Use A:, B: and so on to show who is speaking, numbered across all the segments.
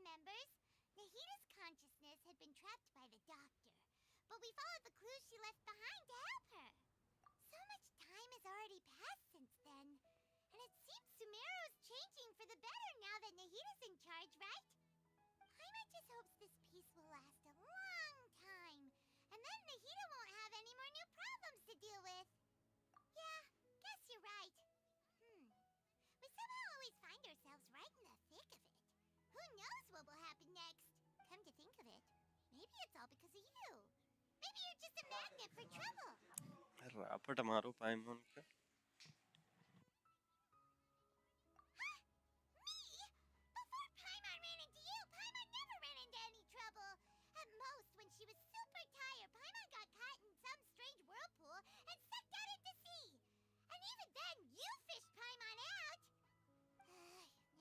A: remembers. Nahita's consciousness had been trapped by the doctor, but we followed the clues she left behind to help her. So much time has already passed since then, and it seems Sumeru's changing for the better now that Nahita's in charge, right? Paimon just hopes this peace will last a long time, and then Nahita won't have any more new problems to deal with. Yeah, guess you're right. We somehow always find ourselves right in the thick of it. Who knows what will happen next? Come to think of it, maybe it's all because of you. Maybe you're just a magnet for trouble.
B: रापट मारो पाइमोन का.
A: Me? Before Paimon ran into you, Paimon never ran into any trouble. At most, when she was super tired, Paimon got caught in some strange whirlpool and sucked out into sea. And even then, you fished Paimon out.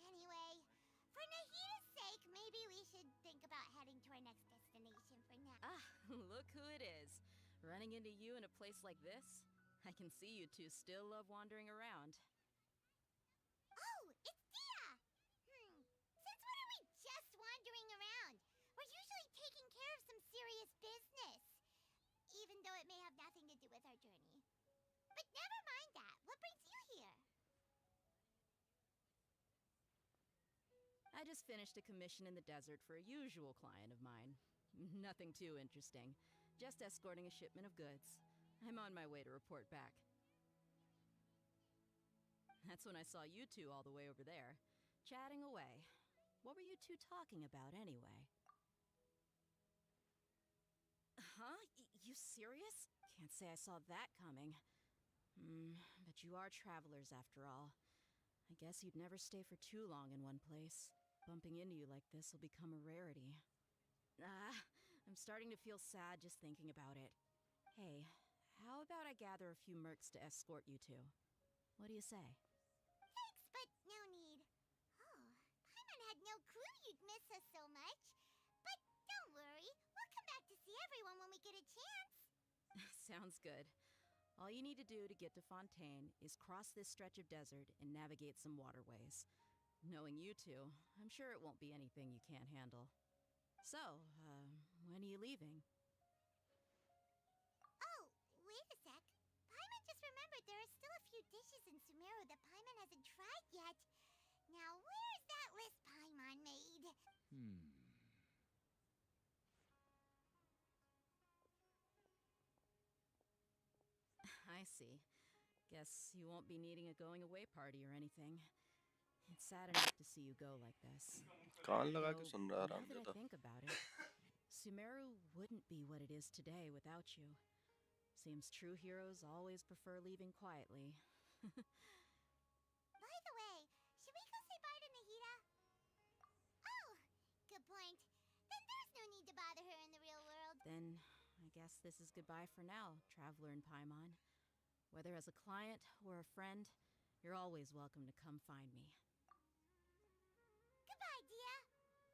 A: Anyway, for Nahita's sake, maybe we should think about heading to our next destination for now.
C: Ah, look who it is. Running into you in a place like this? I can see you two still love wandering around.
A: Oh, it's Dia! Since when are we just wandering around? We're usually taking care of some serious business. Even though it may have nothing to do with our journey. But never mind that. What brings you here?
C: I just finished a commission in the desert for a usual client of mine. Nothing too interesting. Just escorting a shipment of goods. I'm on my way to report back. That's when I saw you two all the way over there, chatting away. What were you two talking about anyway? Huh? You serious? Can't say I saw that coming. But you are travelers after all. I guess you'd never stay for too long in one place. Bumping into you like this will become a rarity. I'm starting to feel sad just thinking about it. Hey, how about I gather a few mercs to escort you two? What do you say?
A: Thanks, but no need. Oh, Paimon had no clue you'd miss us so much. But don't worry, we'll come back to see everyone when we get a chance.
C: Sounds good. All you need to do to get to Fontaine is cross this stretch of desert and navigate some waterways. Knowing you two, I'm sure it won't be anything you can't handle. So, when are you leaving?
A: Oh, wait a sec. Paimon just remembered there are still a few dishes in Sumeru that Paimon hasn't tried yet. Now, where's that list Paimon made?
C: I see. Guess you won't be needing a going-away party or anything. It's sad enough to see you go like this.
B: कान लगा के
C: Though,
B: सुन रहा
C: now
B: आराम
C: that
B: से
C: I
B: तो.
C: think about it, Sumeru wouldn't be what it is today without you. Seems true heroes always prefer leaving quietly.
A: By the way, should we go say bye to Nahita? Oh, good point. Then there's no need to bother her in the real world.
C: Then, I guess this is goodbye for now, Traveler in Paimon. Whether as a client or a friend, you're always welcome to come find me.
A: Goodbye, Dia.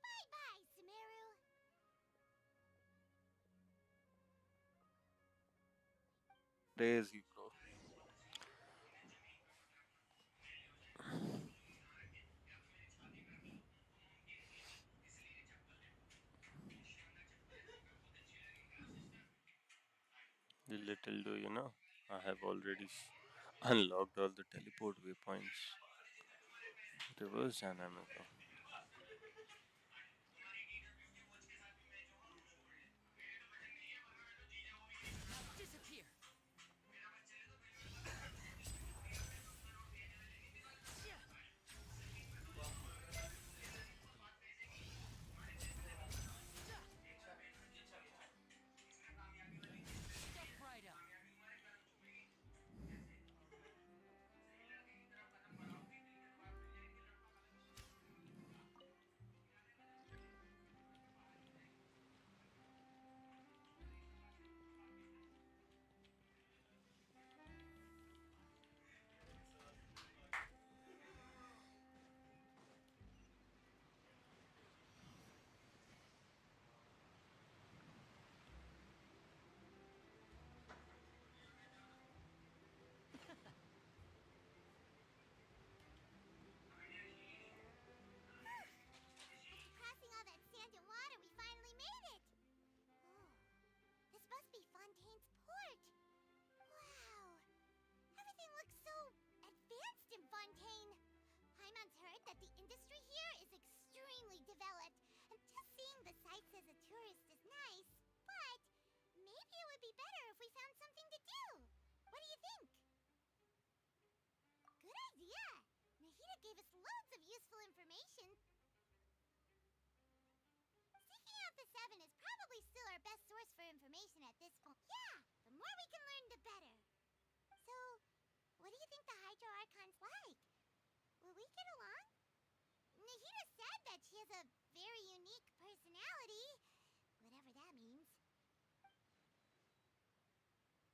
A: Bye-bye, Sumeru.
B: Crazy bro. Little do you know, I have already unlocked all the teleport waypoints. Reverse जाना है मेरे को.
C: Disappear! Step right up!
A: gave us loads of useful information. Seeking out the Seven is probably still our best source for information at this point. Yeah, the more we can learn, the better. So, what do you think the Hydro Archon's like? Will we get along? Nahida said that she has a very unique personality, whatever that means.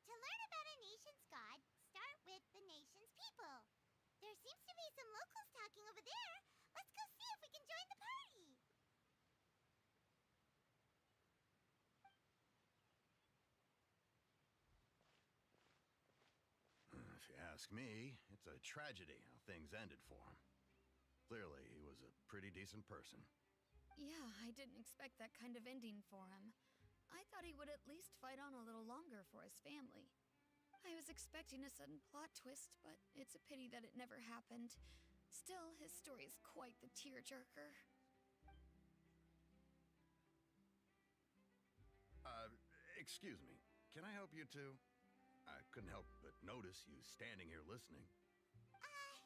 A: To learn about a nation's god, start with the nation's people. There seems to be some locals talking over there. Let's go see if we can join the party.
D: If you ask me, it's a tragedy how things ended for him. Clearly, he was a pretty decent person.
E: Yeah, I didn't expect that kind of ending for him. I thought he would at least fight on a little longer for his family. I was expecting a sudden plot twist, but it's a pity that it never happened. Still, his story is quite the tearjerker.
D: Excuse me. Can I help you too? I couldn't help but notice you standing here listening.
A: Hi.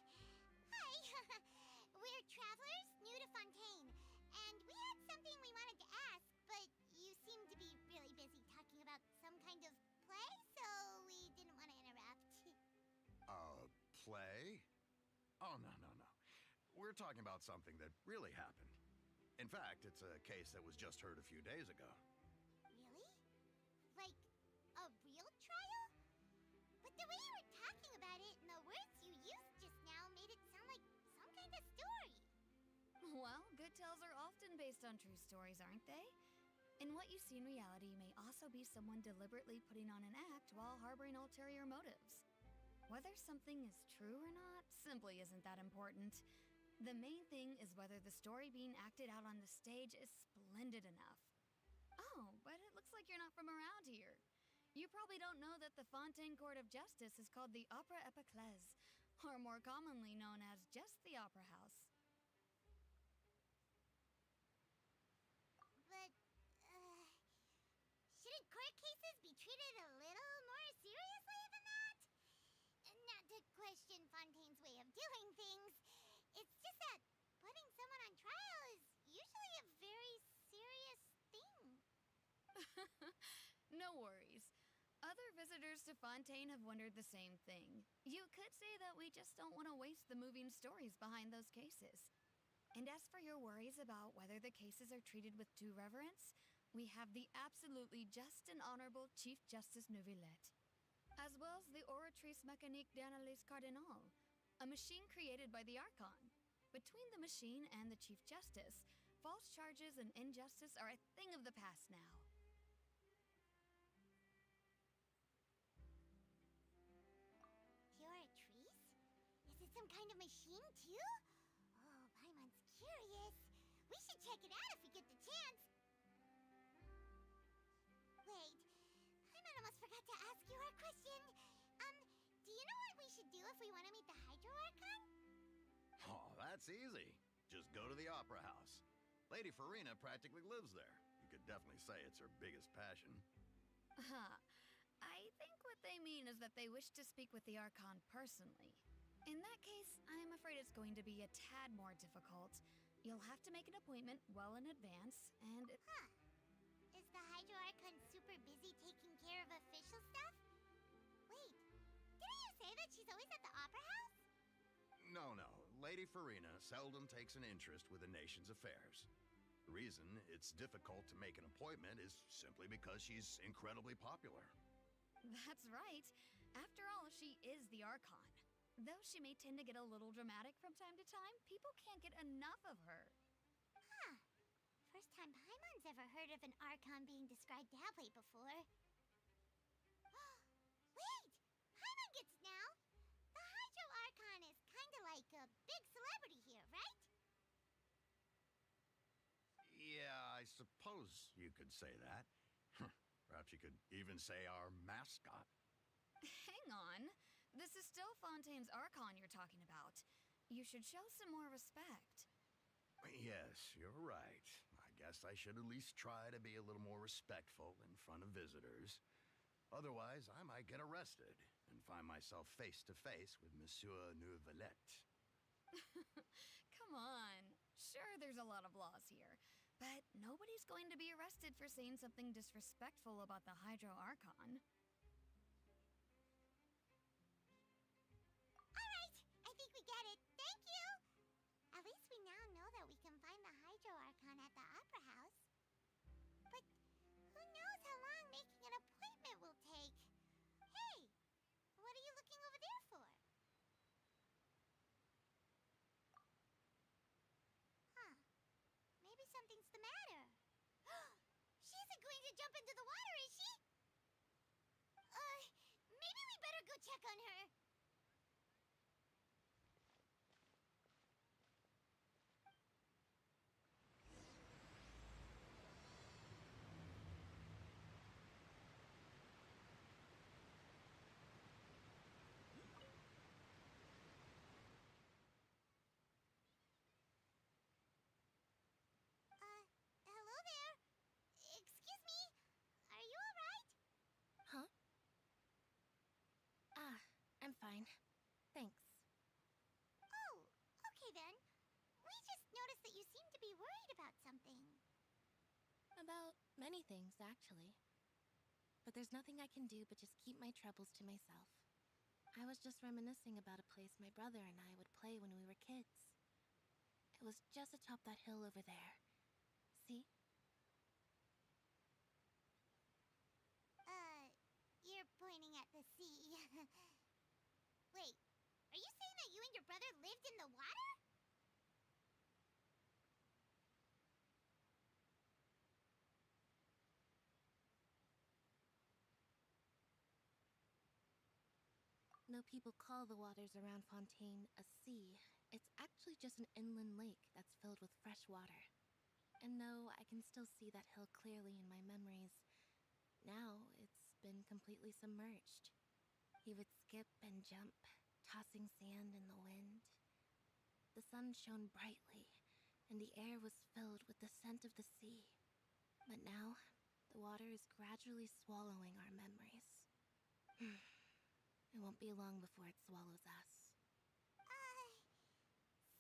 A: We're travelers new to Fontaine, and we had something we wanted to ask, but you seem to be really busy talking about some kind of play, so we didn't want to interrupt.
D: Play? Oh, no. We're talking about something that really happened. In fact, it's a case that was just heard a few days ago.
A: Really? Like, a real trial? But the way you were talking about it and the words you used just now made it sound like some kind of story.
E: Well, good tales are often based on true stories, aren't they? And what you see in reality may also be someone deliberately putting on an act while harboring ulterior motives. Whether something is true or not simply isn't that important. The main thing is whether the story being acted out on the stage is splendid enough. Oh, but it looks like you're not from around here. You probably don't know that the Fontaine Court of Justice is called the Opera Epiclese, or more commonly known as just the Opera House.
A: But, shouldn't court cases be treated a little more seriously than that? Not to question Fontaine's way of doing things. It's just that putting someone on trial is usually a very serious thing.
E: No worries. Other visitors to Fontaine have wondered the same thing. You could say that we just don't want to waste the moving stories behind those cases. And as for your worries about whether the cases are treated with due reverence, we have the absolutely just and honorable Chief Justice Neuvillette, as well as the Oratrice Mécanique d'Analyse Cardinal, a machine created by the Archon. Between the machine and the Chief Justice, false charges and injustice are a thing of the past now.
A: Oratrice? Is it some kind of machine, too? Oh, Paimon's curious. We should check it out if we get the chance. Wait, Paimon almost forgot to ask you our question. Do you know what we should do if we want to meet the Hydro Archon?
D: Oh, that's easy. Just go to the Opera House. Lady Farina practically lives there. You could definitely say it's her biggest passion.
E: Huh. I think what they mean is that they wish to speak with the Archon personally. In that case, I'm afraid it's going to be a tad more difficult. You'll have to make an appointment well in advance, and
A: Huh. Is the Hydro Archon super busy taking care of official stuff? Wait, didn't you say that she's always at the Opera House?
D: No. Lady Farina seldom takes an interest with a nation's affairs. The reason it's difficult to make an appointment is simply because she's incredibly popular.
E: that's right. After all, she is the Archon. Though she may tend to get a little dramatic from time to time, people can't get enough of her.
A: Huh. First time Paimon's ever heard of an Archon being described that way before. Wait! Paimon gets it now! The Hydro Archon is kinda like a big celebrity here, right?
D: Yeah, I suppose you could say that. Perhaps you could even say our mascot.
E: Hang on. This is still Fontaine's Archon you're talking about. You should show some more respect.
D: Yes, you're right. I guess I should at least try to be a little more respectful in front of visitors. Otherwise, I might get arrested and find myself face to face with Monsieur Neuvillette.
E: Come on. Sure, there's a lot of laws here, but nobody's going to be arrested for saying something disrespectful about the Hydro Archon.
A: Alright, I think we get it. Thank you! At least we now know that we can find the Hydro Archon at the Opera House. But who knows how long making an appointment will take? Hey, what are you looking over there for? Huh. Maybe something's the matter. She isn't going to jump into the water, is she? Maybe we better go check on her. Hello there. Excuse me. Are you alright?
F: Huh? Ah, I'm fine. Thanks.
A: Oh, okay then. We just noticed that you seem to be worried about something.
F: About many things, actually. But there's nothing I can do but just keep my troubles to myself. I was just reminiscing about a place my brother and I would play when we were kids. It was just atop that hill over there. See?
A: You're pointing at the sea. Wait, are you saying that you and your brother lived in the water?
F: No people call the waters around Fontaine a sea. It's actually just an inland lake that's filled with fresh water. And no, I can still see that hill clearly in my memories. Now, it's been completely submerged. He would skip and jump, tossing sand in the wind. The sun shone brightly, and the air was filled with the scent of the sea. But now, the water is gradually swallowing our memories. It won't be long before it swallows us.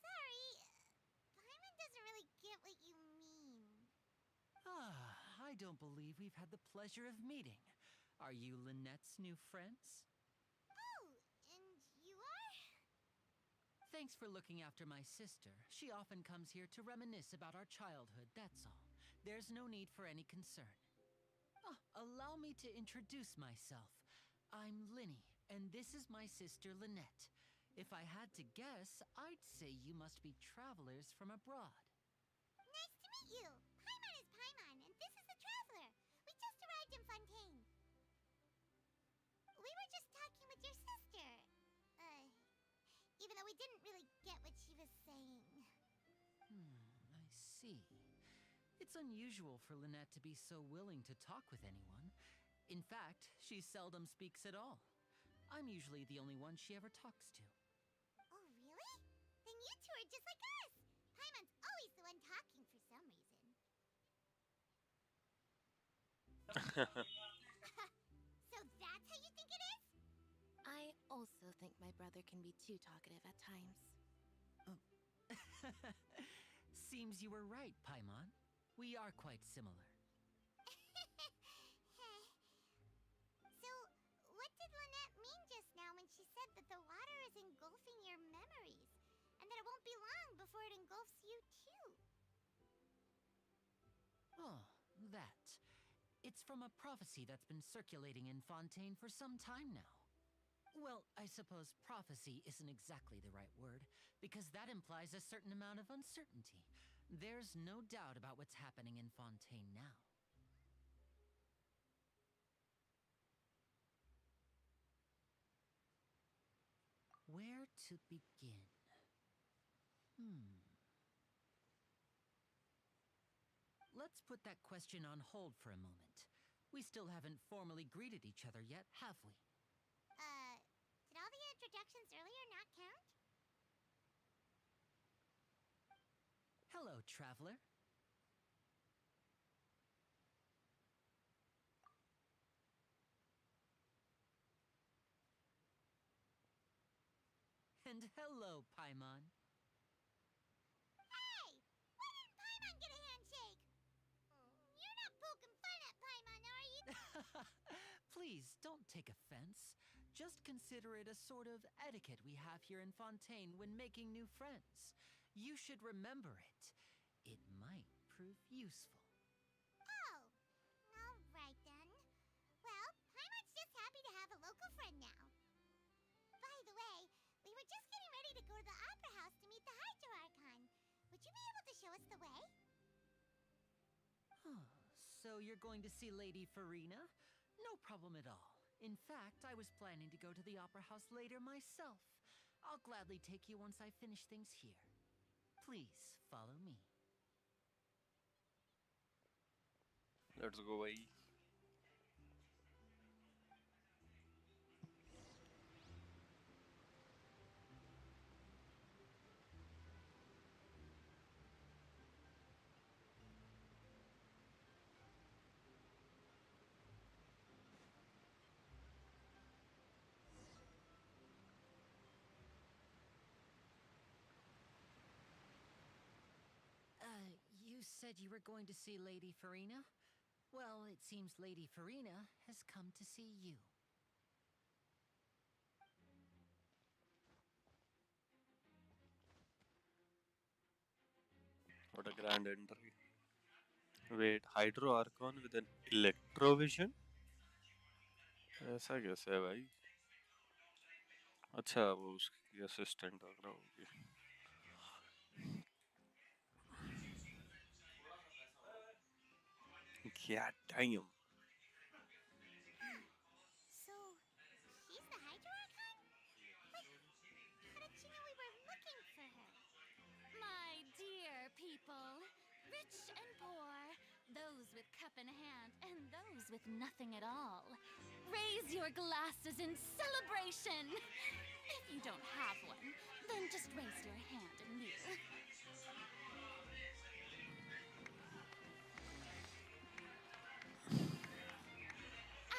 A: Sorry. Paimon doesn't really get what you mean.
G: I don't believe we've had the pleasure of meeting. Are you Lynette's new friends?
A: Oh, and you are?
G: Thanks for looking after my sister. She often comes here to reminisce about our childhood, that's all. There's no need for any concern. Allow me to introduce myself. I'm Linny, and this is my sister Lynette. If I had to guess, I'd say you must be travelers from abroad.
A: Nice to meet you. Paimon is Paimon, and this is the Traveler. We just arrived in Fontaine. We were just talking with your sister. Even though we didn't really get what she was saying.
G: I see. It's unusual for Lynette to be so willing to talk with anyone. In fact, she seldom speaks at all. I'm usually the only one she ever talks to.
A: Oh, really? Then you two are just like us. Paimon's always the one talking for some reason. So that's how you think it is?
F: I also think my brother can be too talkative at times.
G: Seems you were right, Paimon. We are quite similar.
A: So, what did Lynette mean just now when she said that the water is engulfing your memories, and that it won't be long before it engulfs you too?
G: Oh, that. It's from a prophecy that's been circulating in Fontaine for some time now. Well, I suppose prophecy isn't exactly the right word, because that implies a certain amount of uncertainty. There's no doubt about what's happening in Fontaine now. Where to begin? Let's put that question on hold for a moment. We still haven't formally greeted each other yet, have we?
A: Did all the introductions earlier not count?
G: Hello, traveler. And hello, Paimon. Please don't take offense. Just consider it a sort of etiquette we have here in Fontaine when making new friends. You should remember it. It might prove useful.
A: Oh, alright then. Well, Paimon's just happy to have a local friend now. By the way, we were just getting ready to go to the Opera House to meet the Hydro Archon. Would you be able to show us the way?
G: So you're going to see Lady Farina? No problem at all. In fact, I was planning to go to the Opera House later myself. I'll gladly take you once I finish things here. Please, follow me.
B: Let's go, bhai.
G: You said you were going to see Lady Farina? Well, it seems Lady Farina has come to see you.
B: What a grand entry. Wait, Hydro Archon with an Electrovision? ऐसा कैसे है भाई? अच्छा वो उसकी assistant वगैरह होगी. क्या time.
A: So, she's the Hydro Archon? But how did she know we were looking for her?
C: My dear people, rich and poor, those with cup in hand and those with nothing at all, raise your glasses in celebration. If you don't have one, then just raise your hand in lieu.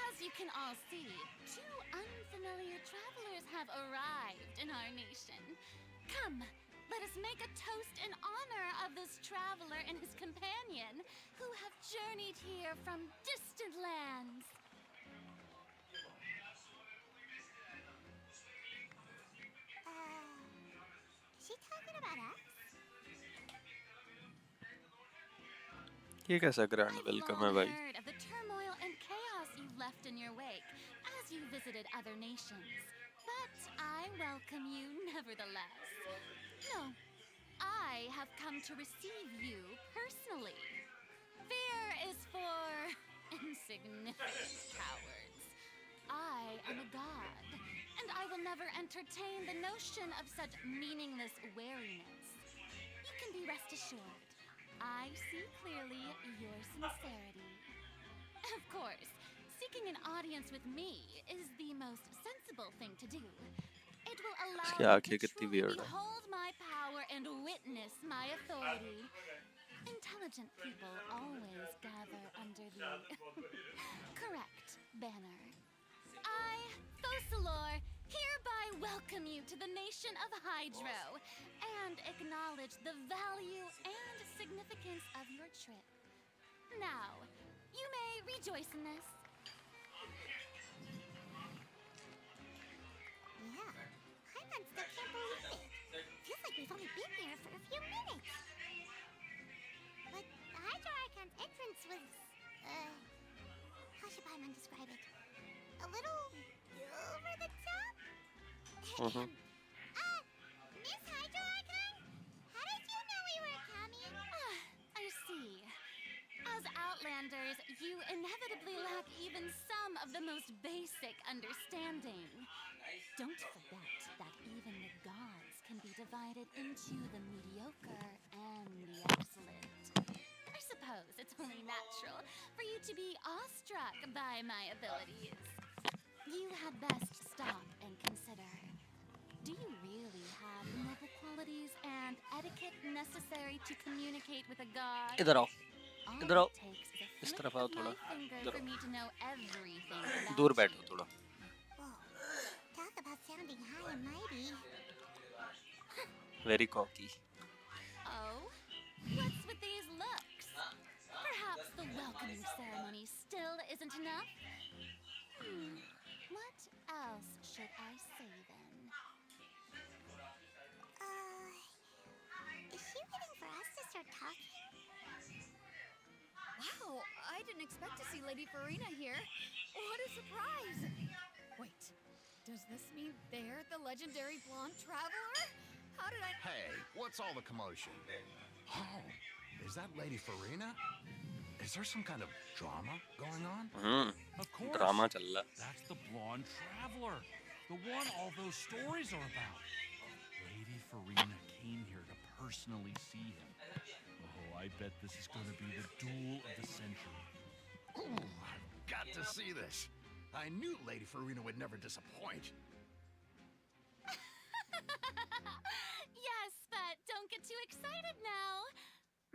C: As you can all see, two unfamiliar travelers have arrived in our nation. Come, let us make a toast in honor of this traveler and his companion who have journeyed here from distant lands.
A: Is she talking about us?
B: ये कैसा grand
C: I've
B: welcome
C: long
B: है भाई.
C: heard of the turmoil and chaos you left in your wake as you visited other nations. But I welcome you nevertheless. No, I have come to receive you personally. Fear is for insignificant cowards. I am a god, and I will never entertain the notion of such meaningless wariness. You can be rest assured. I see clearly your sincerity. Of course, seeking an audience with me is the most sensible thing to do. It will allow
B: इसकी
C: you
B: आंखें
C: to
B: कितनी
C: truly
B: weird है.
C: behold my power and witness my authority. Intelligent people always gather under the correct banner. I, Focalor, hereby welcome you to the nation of Hydro and acknowledge the value and significance of your trip. Now, you may rejoice in this.
A: Yeah, Paimon still can't believe it. Feels like we've only been here for a few minutes. But the Hydro Archon's entrance was, how should Paimon describe it? A little over the top?
B: Mhm.
A: Miss Hydro Archon? How did you know we were coming?
C: I see. As Outlanders, you inevitably lack even some of the most basic understanding. Don't forget that even the gods can be divided into the mediocre and the excellent. I suppose it's only natural for you to be awestruck by my abilities. You had best stop and consider. Do you really have the noble qualities and etiquette necessary to communicate with a god?
B: इधर आओ.
C: All
B: इधर आओ.
C: it takes is a
B: इस
C: flick
B: तरफ
C: of
B: आओ
C: my
B: थोड़ा.
C: finger
B: इधर
C: for
B: आओ.
C: me to know everything about
B: दूर
C: you.
B: बैठो थोड़ा.
A: Whoa, talk about sounding high and mighty.
B: Very cocky.
C: Oh, what's with these looks? Perhaps the welcoming ceremony still isn't enough?
F: What else should I say then?
A: Is she waiting for us to start talking?
E: Wow, I didn't expect to see Lady Farina here. What a surprise! Wait, does this mean they're the legendary blonde traveler? How did I...
D: Hey, what's all the commotion? Oh, is that Lady Farina? Is there some kind of drama going on?
H: Of course.
B: Drama chal raha.
H: That's the blonde traveler. The one all those stories are about. Lady Farina came here to personally see him. Oh, I bet this is going to be the duel of the century.
D: Ooh, I've got to see this. I knew Lady Farina would never disappoint.
F: Yes, but don't get too excited now.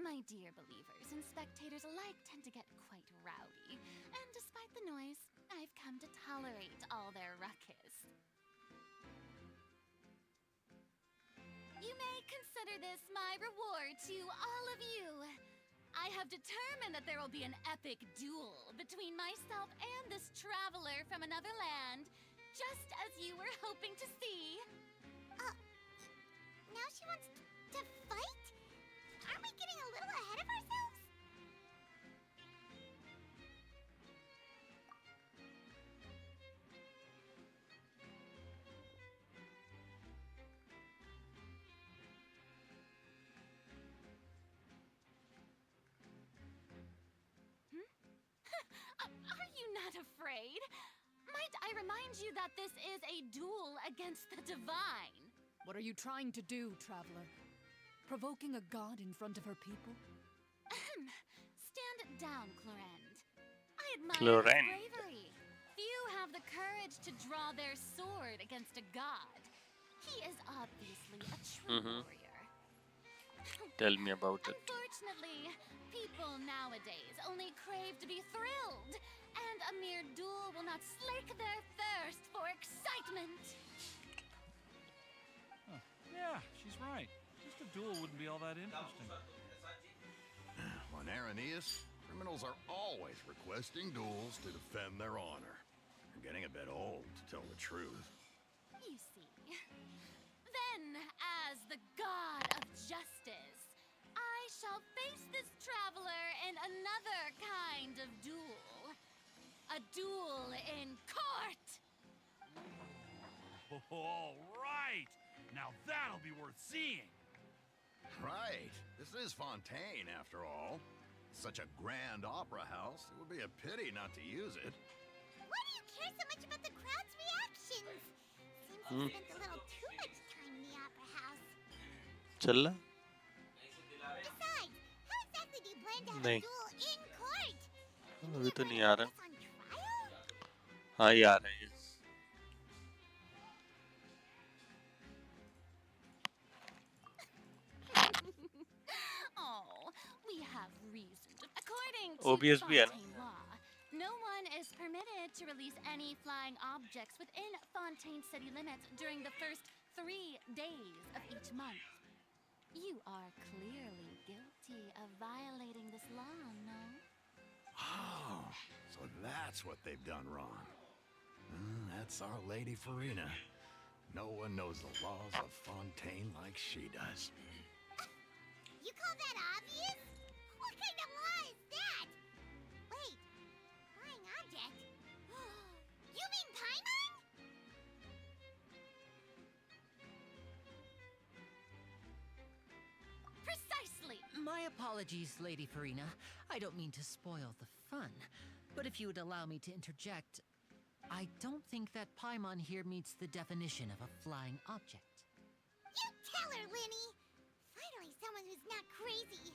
F: My dear believers and spectators alike tend to get quite rowdy, and despite the noise, I've come to tolerate all their ruckus. You may consider this my reward to all of you. I have determined that there will be an epic duel between myself and this traveler from another land, just as you were hoping to see.
A: Now she wants to fight? Aren't we getting a little ahead of ourselves?
F: Are you not afraid? Might I remind you that this is a duel against the divine?
I: What are you trying to do, traveler? Provoking a god in front of her people?
F: Stand down, Clorend. I admire
B: Clorend.
F: your bravery. Few have the courage to draw their sword against a god. He is obviously a true warrior.
B: Tell me about it.
F: Unfortunately, people nowadays only crave to be thrilled, and a mere duel will not slake their thirst for excitement.
H: Yeah, she's right. Just a duel wouldn't be all that interesting.
D: On Arrhenius, criminals are always requesting duels to defend their honor. They're getting a bit old, to tell the truth.
F: You see. Then, as the god of justice, I shall face this traveler in another kind of duel. A duel in court!
H: All right! Now that'll be worth seeing!
D: Right. This is Fontaine, after all. Such a grand opera house, it would be a pity not to use it.
A: Why do you care so much about the crowd's reactions? Seems you spent a little too much time in the opera house.
B: चल रहा?
A: Besides, how exactly do you plan to have
B: नहीं.
A: a duel in court?
B: अभी तो नहीं आ रहा.
A: Us on trial?
B: हाँ ये आ रहा है.
F: Oh, we have reason to... According to
B: OBS भी है ना?
F: Fontaine law, no one is permitted to release any flying objects within Fontaine city limits during the first 3 days of each month. You are clearly guilty of violating this law, no?
D: Oh, so that's what they've done wrong. That's our Lady Farina. No one knows the laws of Fontaine like she does.
A: You call that obvious? What kind of law is that? Wait, flying object? You mean Paimon?
F: Precisely!
G: My apologies, Lady Farina. I don't mean to spoil the fun. But if you would allow me to interject, I don't think that Paimon here meets the definition of a flying object.
A: You tell her, Linny! Finally someone who's not crazy.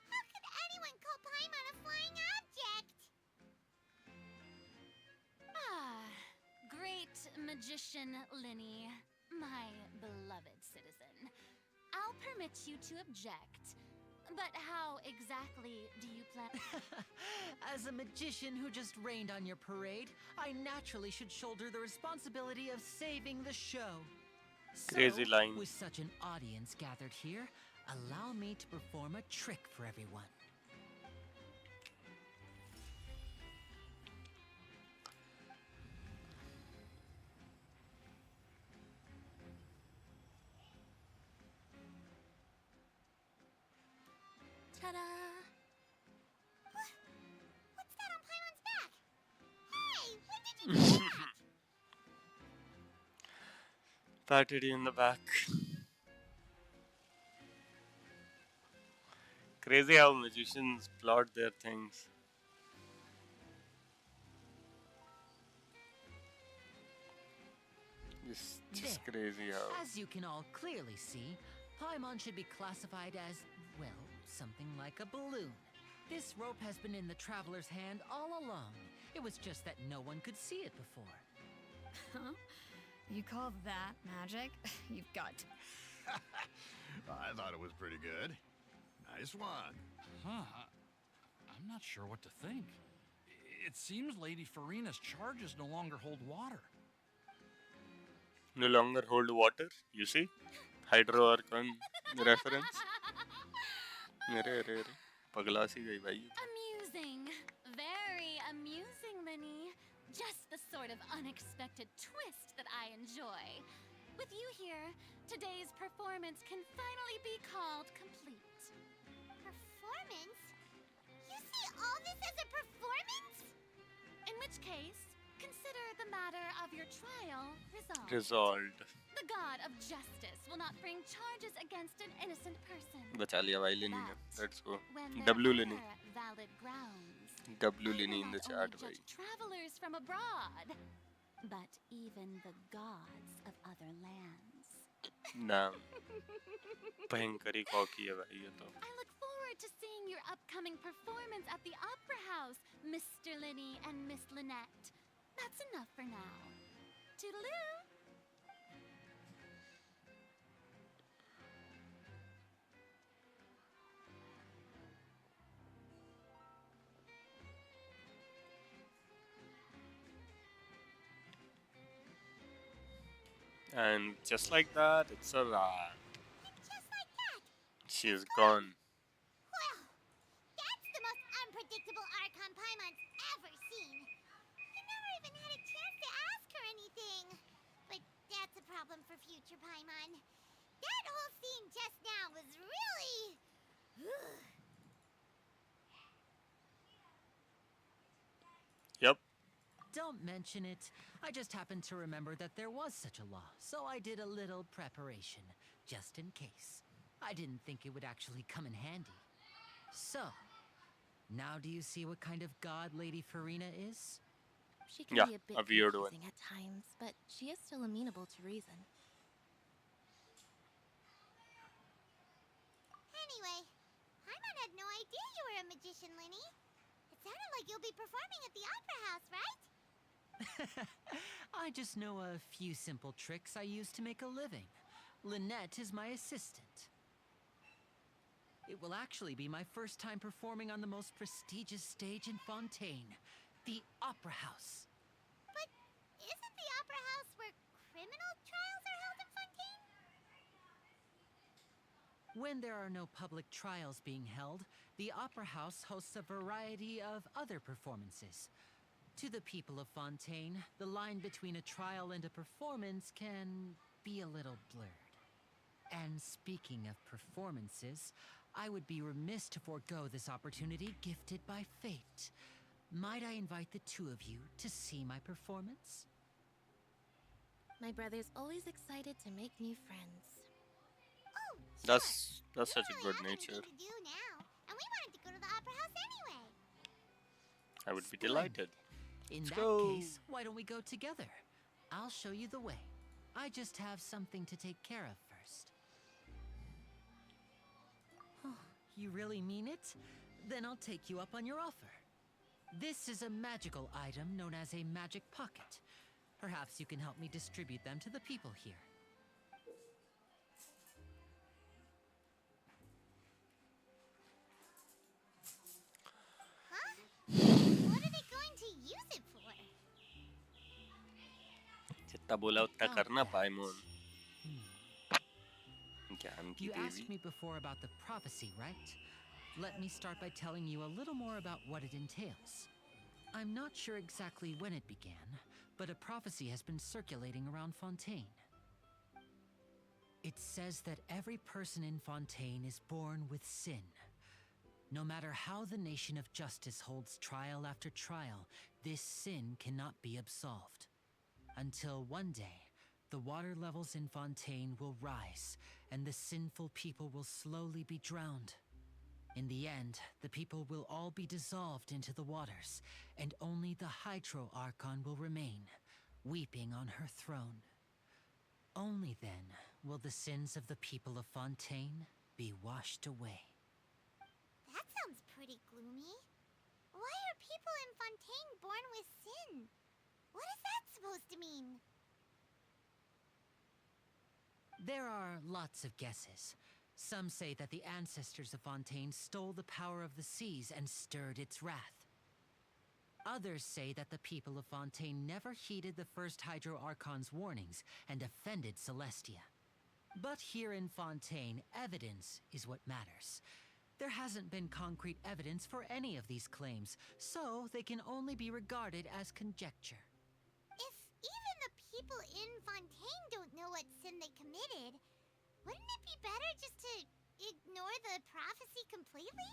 A: How could anyone call Paimon a flying object?
F: Ah, great magician Linny, my beloved citizen. I'll permit you to object, but how exactly do you plan?
G: As a magician who just rained on your parade, I naturally should shoulder the responsibility of saving the show.
B: Crazy line.
G: With such an audience gathered here, allow me to perform a trick for everyone.
B: patted you in the back. Crazy how magicians plot their things. Just crazy how.
G: As you can all clearly see, Paimon should be classified as, well, something like a balloon. This rope has been in the traveler's hand all along. It was just that no one could see it before.
E: Huh? You call that magic? You've got to.
D: I thought it was pretty good. Nice one.
H: Huh. I'm not sure what to think. It seems Lady Farina's charges no longer hold water.
B: No longer hold water, you see? Hydro Archon reference. अरे पगला सी गई भाई.
C: Amusing. Very amusing, Linny. Just the sort of unexpected twist that I enjoy. With you here, today's performance can finally be called complete.
A: Performance? You see all this as a performance?
C: In which case, consider the matter of your trial resolved.
B: Resolved.
C: The god of justice will not bring charges against an innocent person.
B: बचा लिया भाई लेनी ने. Let's go.
C: When there
B: W लेनी.
C: are valid grounds,
B: W
C: I
B: लेनी
C: will
B: in the
C: not
B: chat
C: only
B: भाई.
C: judge travelers from abroad, but even the gods of other lands.
B: नाम भयंकरी cocky है भाई ये तो.
C: I look forward to seeing your upcoming performance at the Opera House, Mr. Linny and Miss Lynette. That's enough for now. Toodaloo!
B: And just like that, it's a wrap.
A: Just like that.
B: She is gone.
A: Well, that's the most unpredictable Archon Paimon's ever seen. I never even had a chance to ask her anything. But that's a problem for future Paimon. That whole scene just now was really...
B: Yep.
G: Don't mention it. I just happened to remember that there was such a law, so I did a little preparation, just in case. I didn't think it would actually come in handy. So, now do you see what kind of god Lady Farina is?
F: She can
B: Yeah,
F: be a bit
B: a weird one.
F: confusing at times, but she is still amenable to reason.
A: Anyway, Paimon had no idea you were a magician, Linny. It sounded like you'll be performing at the Opera House, right?
G: I just know a few simple tricks I use to make a living. Lynette is my assistant. It will actually be my first time performing on the most prestigious stage in Fontaine, the Opera House.
A: But isn't the Opera House where criminal trials are held in Fontaine?
G: When there are no public trials being held, the Opera House hosts a variety of other performances. To the people of Fontaine, the line between a trial and a performance can be a little blurred. And speaking of performances, I would be remiss to forego this opportunity gifted by fate. Might I invite the two of you to see my performance?
F: My brother's always excited to make new friends.
A: Oh, sure.
B: That's
A: We
B: such a
A: don't
B: good
A: really have
B: nature.
A: anything to do now, and we wanted to go to the Opera House anyway.
B: I would be
G: Splendid.
B: delighted.
G: In
B: Let's
G: that
B: go.
G: case, why don't we go together? I'll show you the way. I just have something to take care of first. Oh, you really mean it? Then I'll take you up on your offer. This is a magical item known as a magic pocket. Perhaps you can help me distribute them to the people here.
A: Huh? What are they going to use it for?
B: जितना बोला उतना करना पाइमोन. ज्ञान की
G: You asked
B: Devi.
G: me before about the prophecy, right? Let me start by telling you a little more about what it entails. I'm not sure exactly when it began, but a prophecy has been circulating around Fontaine. It says that every person in Fontaine is born with sin. No matter how the nation of justice holds trial after trial, this sin cannot be absolved. Until one day, the water levels in Fontaine will rise, and the sinful people will slowly be drowned. In the end, the people will all be dissolved into the waters, and only the Hydro Archon will remain, weeping on her throne. Only then will the sins of the people of Fontaine be washed away.
A: That sounds pretty gloomy. Why are people in Fontaine born with sin? What is that supposed to mean?
G: There are lots of guesses. Some say that the ancestors of Fontaine stole the power of the seas and stirred its wrath. Others say that the people of Fontaine never heeded the first Hydro Archon's warnings and offended Celestia. But here in Fontaine, evidence is what matters. There hasn't been concrete evidence for any of these claims, so they can only be regarded as conjecture.
A: If even the people in Fontaine don't know what sin they committed, wouldn't it be better just to ignore the prophecy completely?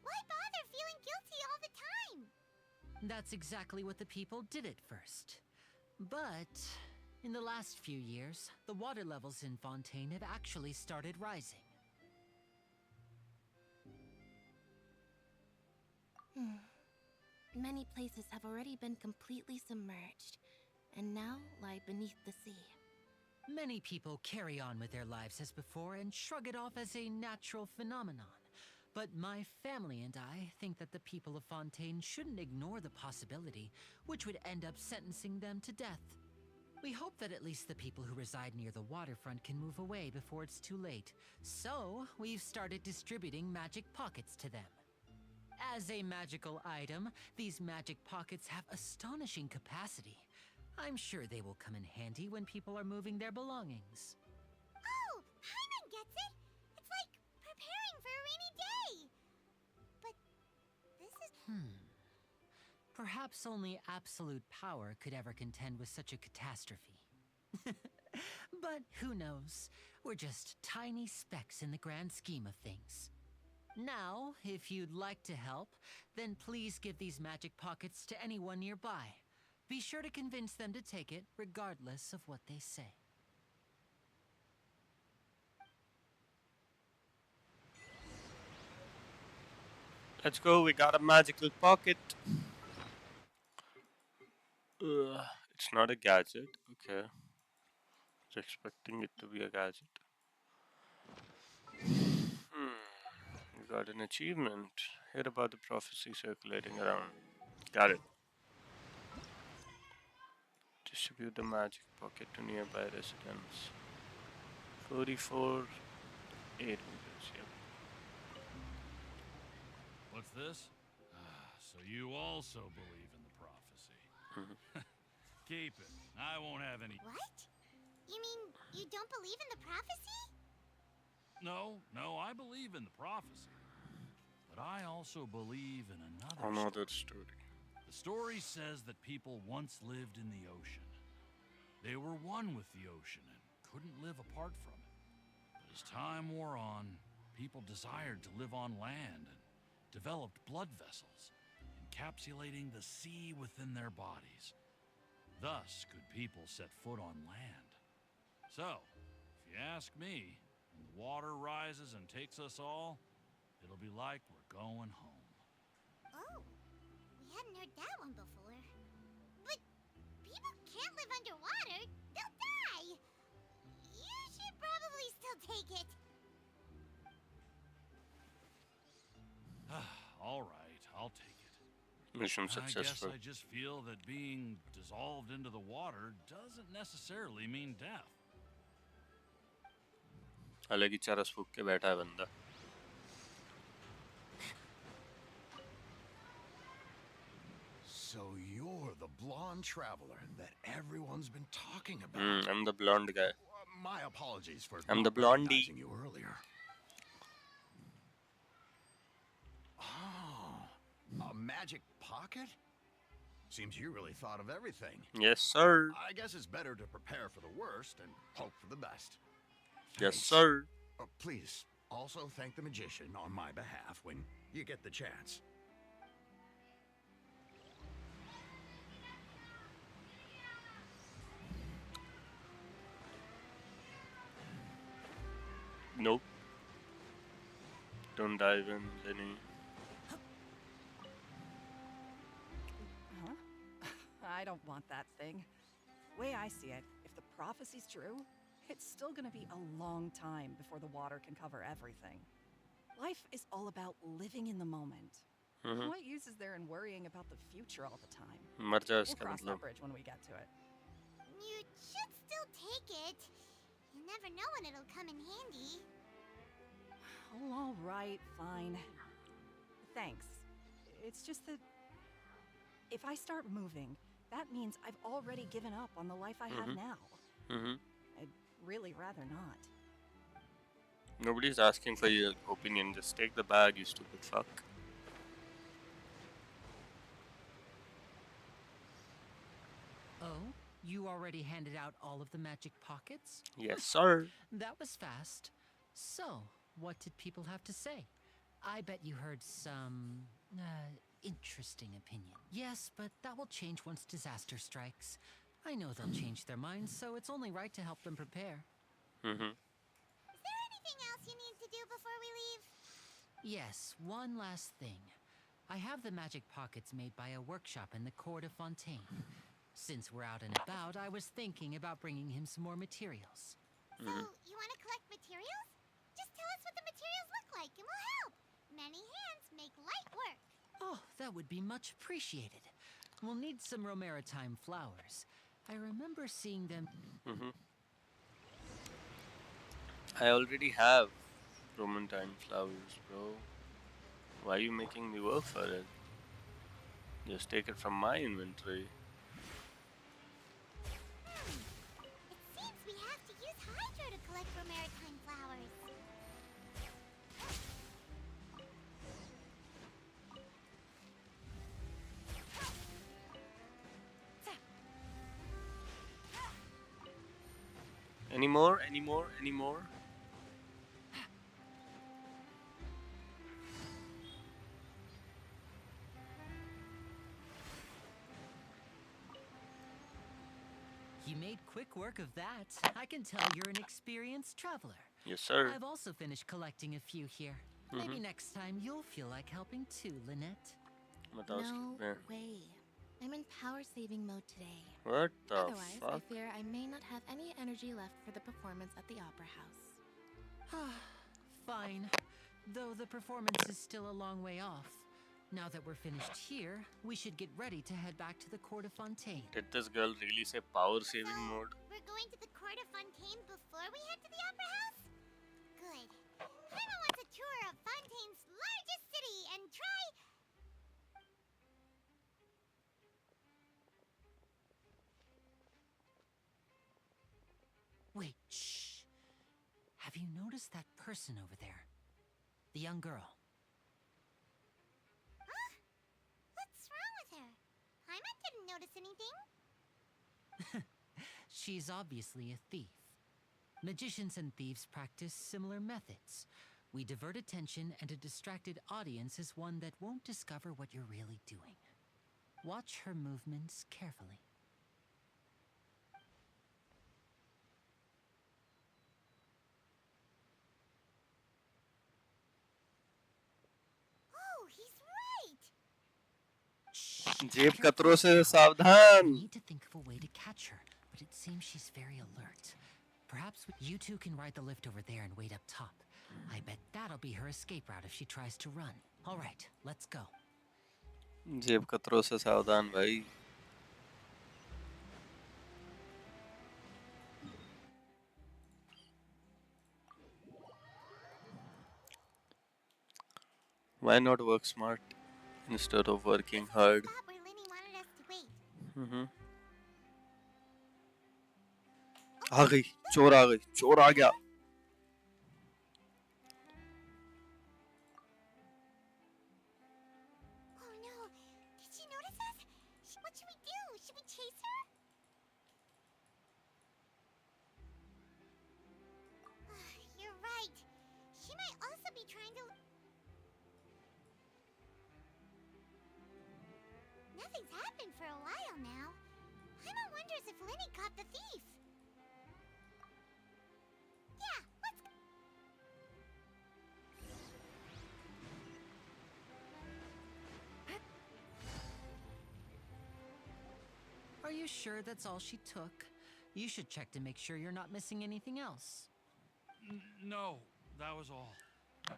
A: Why bother feeling guilty all the time?
G: That's exactly what the people did at first. But in the last few years, the water levels in Fontaine have actually started rising.
F: Many places have already been completely submerged, and now lie beneath the sea.
G: Many people carry on with their lives as before and shrug it off as a natural phenomenon. But my family and I think that the people of Fontaine shouldn't ignore the possibility, which would end up sentencing them to death. We hope that at least the people who reside near the waterfront can move away before it's too late. So, we've started distributing magic pockets to them. As a magical item, these magic pockets have astonishing capacity. I'm sure they will come in handy when people are moving their belongings.
A: Oh, Paimon gets it! It's like preparing for a rainy day! But this is...
G: Perhaps only absolute power could ever contend with such a catastrophe. But who knows? We're just tiny specks in the grand scheme of things. Now, if you'd like to help, then please give these magic pockets to anyone nearby. Be sure to convince them to take it, regardless of what they say.
B: Let's go, we got a magical pocket. It's not a gadget, okay. I was expecting it to be a gadget. We got an achievement. Hear about the prophecy circulating around. Got it. Distribute the magic pocket to nearby residents. 44 8 meters, yep.
H: What's this? So you also believe in the prophecy. Keep it. I won't have any...
A: What? You mean you don't believe in the prophecy?
H: No, I believe in the prophecy. But I also believe in
B: another story.
H: The story says that people once lived in the ocean. They were one with the ocean and couldn't live apart from it. But as time wore on, people desired to live on land and developed blood vessels, encapsulating the sea within their bodies. Thus could people set foot on land. So, if you ask me, when the water rises and takes us all, it'll be like we're going home.
A: Oh, we hadn't heard that one before. But people can't live underwater. They'll die. You should probably still take it.
H: All right, I'll take it.
B: Mission successful.
H: I guess I just feel that being dissolved into the water doesn't necessarily mean death.
B: अलग ही चरस फूक के बैठा है बंदा.
D: So you're the blonde traveler that everyone's been talking about.
B: I'm the blonde guy.
D: My apologies for
B: I'm the
D: not
B: blondie.
D: recognizing you earlier. Oh, a magic pocket? Seems you really thought of everything.
B: Yes, sir.
D: I guess it's better to prepare for the worst and hope for the best.
B: Yes,
D: Thanks.
B: sir.
D: Please, also thank the magician on my behalf when you get the chance.
B: Nope. Don't dive in, Lenny.
C: Huh? I don't want that thing. Way I see it, if the prophecy's true, it's still gonna be a long time before the water can cover everything. Life is all about living in the moment. What use is there in worrying about the future all the time?
B: मर जा
C: We'll
B: इसका
C: cross that
B: मतलब.
C: bridge when we get to it.
A: You should still take it. You never know when it'll come in handy.
C: Oh, all right, fine. Thanks. It's just that if I start moving, that means I've already given up on the life I have now. I'd really rather not.
B: Nobody's asking for your opinion. Just take the bag, you stupid fuck.
G: Oh, you already handed out all of the magic pockets?
B: Yes, sir.
G: That was fast. So, what did people have to say? I bet you heard some interesting opinion. Yes, but that will change once disaster strikes. I know they'll change their minds, so it's only right to help them prepare.
A: Is there anything else you need to do before we leave?
G: Yes, one last thing. I have the magic pockets made by a workshop in the court of Fontaine. Since we're out and about, I was thinking about bringing him some more materials.
A: So, you want to collect materials? Just tell us what the materials look like and we'll help. Many hands make light work.
G: Oh, that would be much appreciated. We'll need some Romaritime flowers. I remember seeing them...
B: I already have Romantine flowers, bro. Why are you making me work for it? Just take it from my inventory.
A: It seems we have to use Hydro to collect Romaritime flowers.
B: Any more? Any more? Any more?
G: You made quick work of that. I can tell you're an experienced traveler.
B: Yes, sir.
G: I've also finished collecting a few here. Maybe next time you'll feel like helping too, Lynette.
F: No way. I'm in power-saving mode today.
B: What the
F: Otherwise, I
B: fuck?
F: fear I may not have any energy left for the performance at the Opera House.
G: Fine. Though the performance is still a long way off. Now that we're finished here, we should get ready to head back to the Court of Fontaine.
B: Did this girl really say power saving mode?
A: We're going to the Court of Fontaine before we head to the Opera House? Good. Paimon wants a tour of Fontaine's largest city and try...
G: Wait, shh. Have you noticed that person over there? The young girl.
A: Huh? What's wrong with her? Paimon didn't notice anything.
G: She's obviously a thief. Magicians and thieves practice similar methods. We divert attention, and a distracted audience is one that won't discover what you're really doing. Watch her movements carefully.
A: Oh, he's right!
B: जेब कतरों से
G: We
B: सावधान.
G: need to think of a way to catch her, but it seems she's very alert. Perhaps you two can ride the lift over there and wait up top. I bet that'll be her escape route if she tries to run. All right, let's go.
B: जेब कतरों से सावधान भाई. Why not work smart instead of working hard?
A: Spot where Linny wanted us to wait.
B: आ गई, चोर आ गई, चोर आ गया.
A: Oh no! Did she notice us? What should we do? Should we chase her? You're right. She might also be trying to... Nothing's happened for a while now. Paimon wonders if Linny caught the thief. Yeah, let's...
G: Are you sure that's all she took? You should check to make sure you're not missing anything else.
H: No, that was all.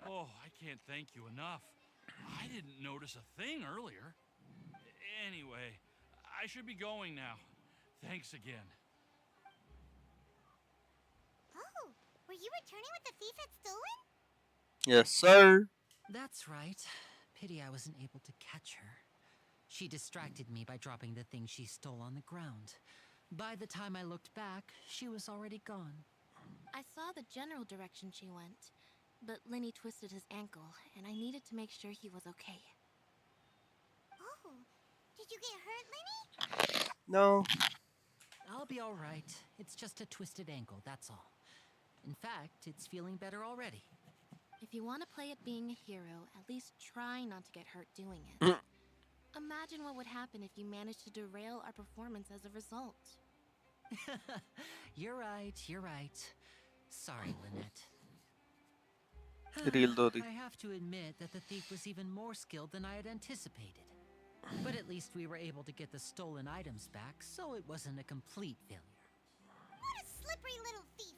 H: Oh, I can't thank you enough. I didn't notice a thing earlier. Anyway, I should be going now. Thanks again.
A: Oh, were you returning what the thief had stolen?
B: Yes, sir.
G: That's right. Pity I wasn't able to catch her. She distracted me by dropping the thing she stole on the ground. By the time I looked back, she was already gone.
F: I saw the general direction she went, but Lenny twisted his ankle, and I needed to make sure he was okay.
A: Oh, did you get hurt, Lenny?
B: No.
G: I'll be all right. It's just a twisted ankle, that's all. In fact, it's feeling better already.
F: If you want to play at being a hero, at least try not to get hurt doing it. Imagine what would happen if you managed to derail our performance as a result.
G: You're right, you're right. Sorry, Lynette.
B: Real Dodi.
G: I have to admit that the thief was even more skilled than I had anticipated. But at least we were able to get the stolen items back, so it wasn't a complete failure.
A: What a slippery little thief.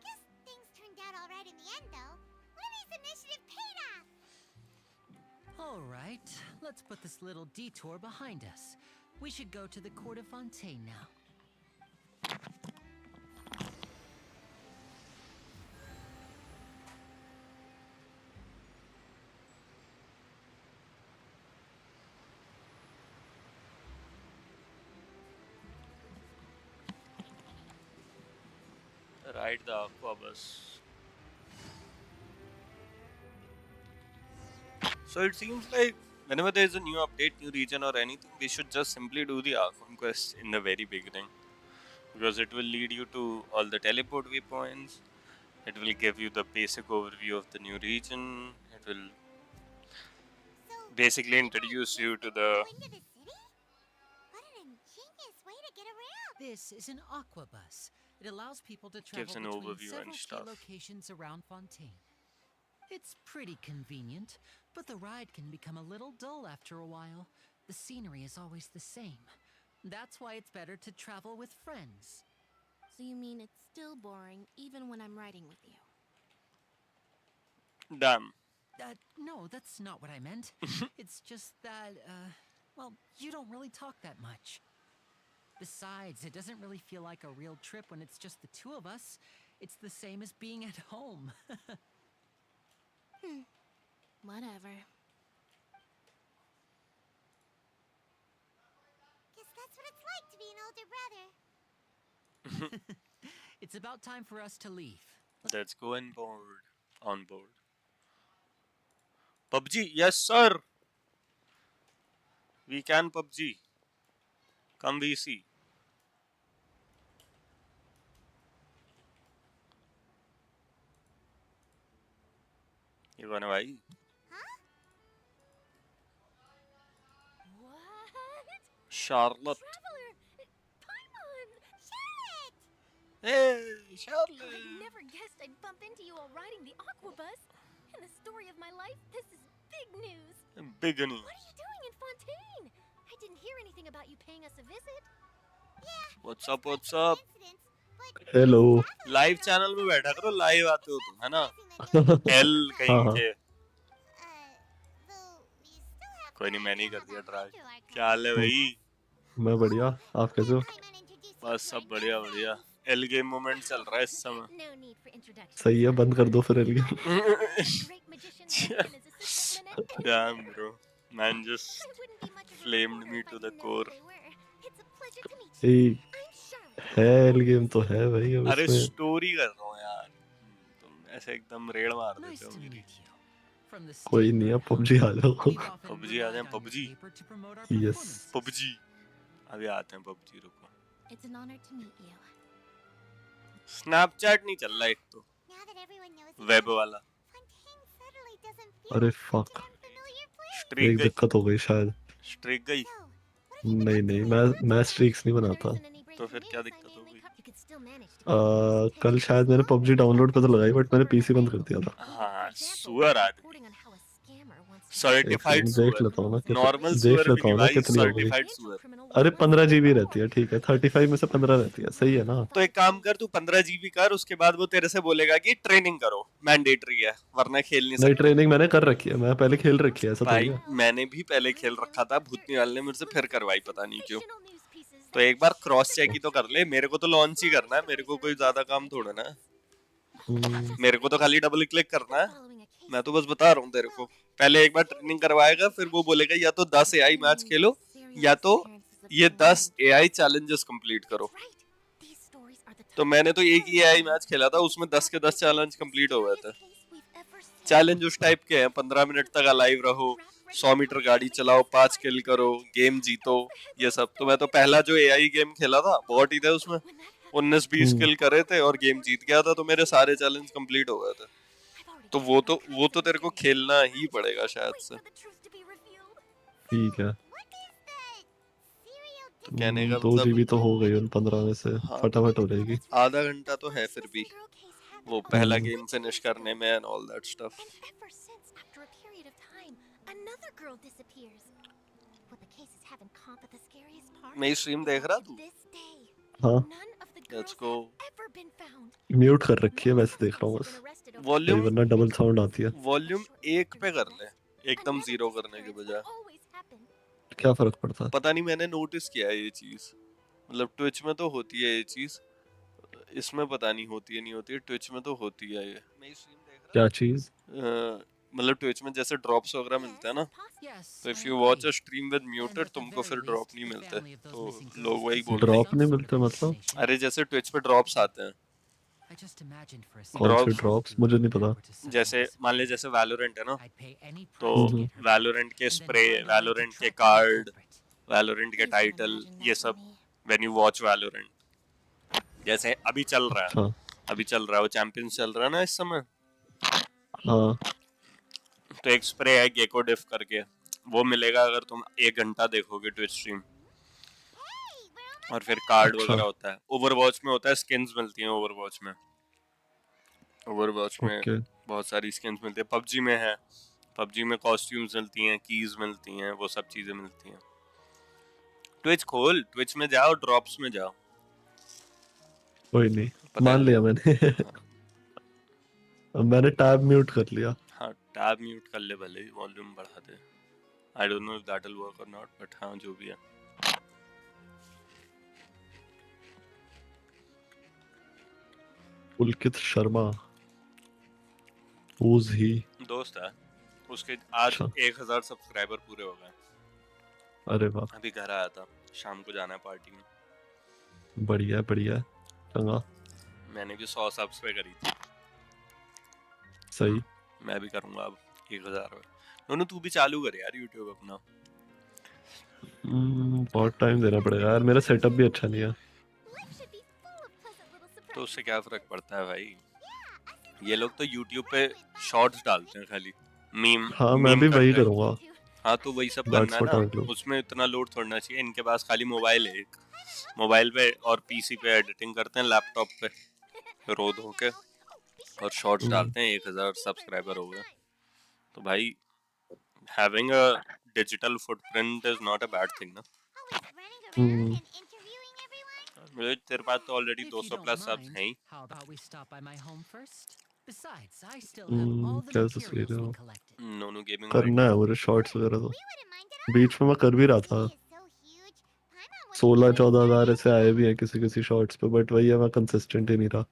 A: Guess things turned out all right in the end, though. Lenny's initiative paid off.
G: All right, let's put this little detour behind us. We should go to the Court of Fontaine now.
B: Ride the aqua bus. So it seems like whenever there is a new update, new region or anything, we should just simply do the Archon quest in the very beginning. Because it will lead you to all the teleport waypoints. It will give you the basic overview of the new region. It will basically introduce you to the...
A: Go into the city? What an ingenious way to get around.
G: This is an aqua bus. It allows people to
B: Gives
G: travel
B: an
G: between
B: overview
G: several
B: and
G: key
B: stuff.
G: locations around Fontaine. It's pretty convenient, but the ride can become a little dull after a while. The scenery is always the same. That's why it's better to travel with friends.
F: So you mean it's still boring even when I'm riding with you?
B: Damn.
G: No, that's not what I meant. It's just that, well, you don't really talk that much. Besides, it doesn't really feel like a real trip when it's just the two of us. It's the same as being at home.
F: Whatever.
A: Guess that's what it's like to be an older brother.
G: It's about time for us to leave.
B: Let's go on board. On board. PUBG, yes sir. We can PUBG. Come VC. You gonna buy?
A: Huh?
F: What?
B: Charlotte.
F: Traveler! Paimon!
A: Charlotte!
B: Hey, Charlotte.
F: I never guessed I'd bump into you while riding the aqua bus. In the story of my life, this is big news.
B: Big news.
F: What are you doing in Fontaine? I didn't hear anything about you paying us a visit.
A: Yeah.
B: What's up, what's up?
A: Coincidence, but
J: hello
B: live channel में बैठा करो live आते हो तुम है ना
A: surprising that
B: L कहीं
J: हाँ।
B: के
A: though we still have
B: कोई नहीं
A: to
B: मैं नहीं कर
A: have
B: दिया
A: our
B: ट्राई
A: hydro archive.
B: क्या हाल है भाई
J: मैं बढ़िया आप कैसे हो
A: Paimon introduced you
B: बस
A: to our
B: सब बढ़िया
A: new
B: बढ़िया
A: friends.
B: एल गेम मोमेंट चल रहा है इस समय
F: No need for introduction.
J: सही है बंद कर दो फिर L game
F: Great magician and his assistant Lynette.
B: Damn bro man just
F: I wouldn't be much of a
B: flamed
F: reporter
B: me
F: if I
B: to the
F: didn't know
B: core
F: who they were. It's a pleasure to meet you.
J: A
F: I'm Charlotte.
J: है L game तो है भाई अब
B: अरे
J: इसमें
B: story कर रहा हूँ यार तुम ऐसे एकदम रेड़ मार
G: Nice
B: देते हो
G: to
B: मेरी
G: meet you. From the
J: कोई नहीं
G: steamer
J: अब पबजी आ जाओ
G: we've often
B: PUBG आ जाए,
G: relied on your
B: PUBG.
G: paper to promote our
J: Yes.
G: performances.
B: PUBG अभी आते हैं पबजी रुको
F: It's an honor to meet you.
B: Snapchat नहीं चल रहा एक तो
A: Now that everyone knows
B: web
A: about it,
B: वाला
A: Fontaine suddenly doesn't feel
J: अरे
A: like such
J: fuck
A: an unfamiliar place.
B: Streak
J: एक
B: गई
J: दिक्कत हो गई शायद
B: स्ट्रीक गई
A: So, what have you been
J: नहीं
A: up to
J: नहीं
A: lately?
J: मैं स्ट्रीक्स नहीं
F: There
J: बनाता
F: isn't any breaking
B: तो फिर क्या
F: news. I
B: दिक्कत हो
F: mainly
B: गई
F: You could still manage to keep
J: कल शायद मैंने पबजी डाउनलोड पे तो लगाई बट मैंने पीसी बंद कर दिया था
B: हाँ सुअर आदमी
F: reporting on how a scammer wants
B: certified
J: देख
B: सुअर,
J: लेता हूँ ना
B: नॉर्मल
J: देख
B: सुअर भी
J: लेता
B: नहीं
J: हूँ ना
B: भाई,
J: कितनी हो गई।
B: सर्टिफाइड सुअर।
J: अरे 15 जीबी रहती है, ठीक है 35 में से 15 रहती है, सही है ना।
B: तो एक काम कर, तू 15 जीबी कर, उसके बाद वो तेरे से बोलेगा कि ट्रेनिंग करो, मैंडेटरी है वरना खेल नहीं
J: नहीं
B: सकते।
J: ट्रेनिंग मैंने कर रखी है, मैं पहले खेल रखी है, ऐसा थोड़ी
B: भाई
J: है।
B: मैंने भी पहले खेल रखा था, भूतनी ने मेरे से फिर करवाई पता नहीं क्यों। तो एक बार क्रॉस चेक ही तो कर ले, मेरे को तो लॉन्च ही करना है, मेरे को कोई ज्यादा काम थोड़ा ना है। मेरे को तो खाली डबल क्लिक करना है, मैं तो बस बता रहा हूँ तेरे को। पहले एक बार ट्रेनिंग करवाएगा, फिर वो बोलेगा या तो 10 एआई मैच खेलो या तो ये 10 एआई चैलेंजेस कंप्लीट करो। तो मैंने तो एक ही एआई मैच खेला था, उसमें 10 के 10 चैलेंज कंप्लीट हो गए थे। चैलेंज उस टाइप के हैं, 15 मिनट तक अलाइव रहो, 100 मीटर गाड़ी चलाओ, 5 किल करो, गेम जीतो, ये सब। तो मैं तो पहला जो एआई गेम खेला था, बॉट ही थे उसमें, 19-20 किल करे थे और गेम जीत गया था, तो मेरे सारे चैलेंज कंप्लीट हो गए थे। तो वो तो तेरे को खेलना ही पड़ेगा शायद से।
J: ठीक है
B: कहने का
J: 2
B: मतलब
J: जीबी तो हो गई उन 15 में से,
B: हाँ,
J: फटाफट हो जाएगी।
B: आधा घंटा तो है फिर भी वो पहला गेम फिनिश करने में एंड ऑल दैट स्टफ। मेरी स्ट्रीम देख रहा तू?
J: हाँ
B: लेट्स गो।
J: म्यूट कर रखी है, वैसे देख रहा हूँ बस,
B: वॉल्यूम
J: वरना डबल साउंड आती है।
B: वॉल्यूम 1 पे कर ले, एकदम 0 करने के बजाय।
J: क्या फर्क पड़ता है?
B: पता नहीं, मैंने नोटिस किया है ये चीज, मतलब ट्विच में तो होती है ये चीज, इसमें पता नहीं होती है नहीं होती है, ट्विच में तो होती है ये।
J: क्या चीज?
B: मतलब ट्विच में जैसे ड्रॉप्स वगैरह मिलते हैं ना, तो if you watch a stream with muted तुमको फिर ड्रॉप नहीं मिलते, तो लोग वही बोल रहे
J: ड्रॉप नहीं मिलते मतलब?
B: हैं। अरे जैसे ट्विच पे ड्रॉप्स आते हैं,
J: कौन से ड्रॉप्स, मुझे नहीं पता।
B: जैसे मान ले जैसे वैलोरेंट है ना, तो वैलोरेंट के स्प्रे, वैलोरेंट के कार्ड, वैलोरेंट के टाइटल, ये सब व्हेन यू वॉच वैलोरेंट, जैसे अभी चल रहा है, अभी चल रहा है वो चैंपियंस चल रहा है ना इस समय,
J: हाँ
B: तो एक स्प्रे है गेको डिफ करके, वो मिलेगा अगर तुम 1 घंटा देखोगे ट्विच स्ट्रीम। और फिर कार्ड वगैरह होता है, ओवरवॉच में होता है, स्किन्स मिलती हैं ओवरवॉच में, ओवरवॉच में बहुत सारी स्किन्स मिलती है। पबजी में है, पबजी में कॉस्ट्यूम्स मिलती हैं, कीज मिलती हैं, वो सब चीजें मिलती हैं। ट्विच खोल, ट्विच में जाओ, ड्रॉप्स में जाओ।
J: कोई नहीं, मान लिया मैंने। मैंने टैब म्यूट कर लिया।
B: हाँ टैब म्यूट कर ले, भले वॉल्यूम बढ़ा दे। I don't know if that will work और नॉट, बट हाँ जो भी है।
J: पुलकित शर्मा, who's he?
B: दोस्त है, उसके आज 1000 सब्सक्राइबर पूरे हो गए।
J: अरे वाह,
B: अभी घर आया था, शाम को जाना है पार्टी में।
J: बढ़िया बढ़िया, चंगा।
B: मैंने भी 100 सब्स पे करी थी।
J: सही,
B: मैं भी करूंगा अब 1000। नोनू तू भी चालू कर यार यूट्यूब अपना।
J: बहुत टाइम देना पड़ेगा यार, मेरा सेटअप भी अच्छा नहीं है।
B: तो उससे क्या फर्क पड़ता है भाई, ये लोग तो यूट्यूब पे शॉर्ट्स डालते हैं खाली, मीम।
J: हाँ मैं भी वही करूंगा।
B: हाँ तो वही सब करना है ना, उसमें इतना लोड छोड़ना चाहिए। इनके पास खाली मोबाइल है, एक मोबाइल पे और पीसी पे एडिटिंग करते हैं, लैपटॉप पे रो धो के, और शॉर्ट्स डालते हैं। 1000 सब्सक्राइबर हो गए तो भाई, having a digital footprint is not a bad thing ना। तेरे पास तो ऑलरेडी 200 प्लस सब्स हैं ही।
J: कैसे सही रहे हो?
B: नोनू गेमिंग
J: करना है मुझे शॉर्ट्स वगैरह, तो बीच में मैं कर भी रहा था। 16-14 हज़ार ऐसे आए भी हैं किसी किसी शॉर्ट्स पे, बट वही है, मैं कंसिस्टेंट ही नहीं रहा।